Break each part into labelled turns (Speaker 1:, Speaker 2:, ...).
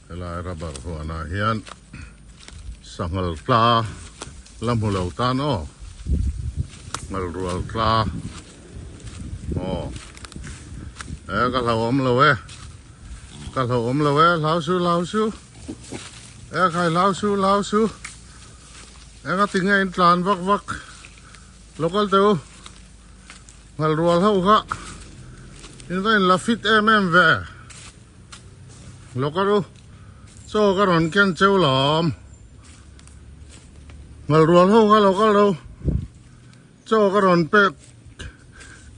Speaker 1: Helai rubber ho na hian sangal tla lamhu lo tan o ngal rual tla o ka lo om lo lao su khai lao su ka ting in tlan vak local teu ngal rual ho kha in vain la fit ve local so ka ron ken cheu lom ngal rual ho kha local đâu cho ka ron pe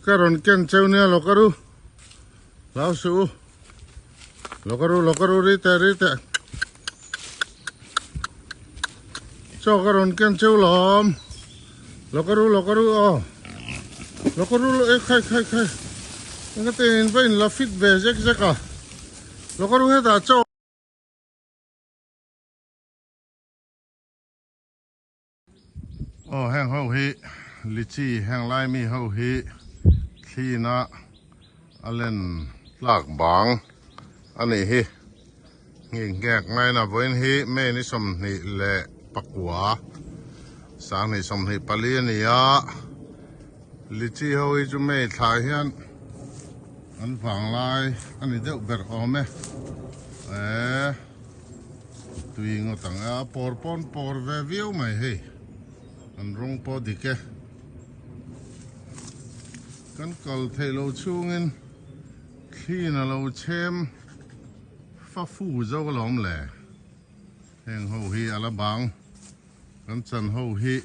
Speaker 1: ka ron ken cheu ne local lao su local rite cho ka ron ken cheu lom local o local khai cái tên vain la fit về rek à local hết à cho hang ho hi lichi hang lai mi ho hi khi na alen lak bang ani hi ngek ngai na voin hi me ni som ni le pakwa sang ni som ni pali ni ya lichi ho hi chu me thai hian an phang lai ani deuh ber ome tui ngo tang a por ve viu mai hi an rong po dike kan kal thei lo chungin khi na lo chem fa fu zo lom le heng ho hi ala bang kan chan ho hi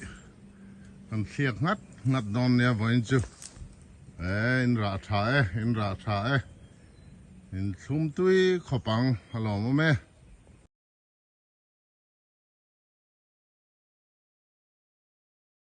Speaker 1: kan thiak ngat don ya voin chu in ra tha in thum tui khopang halom me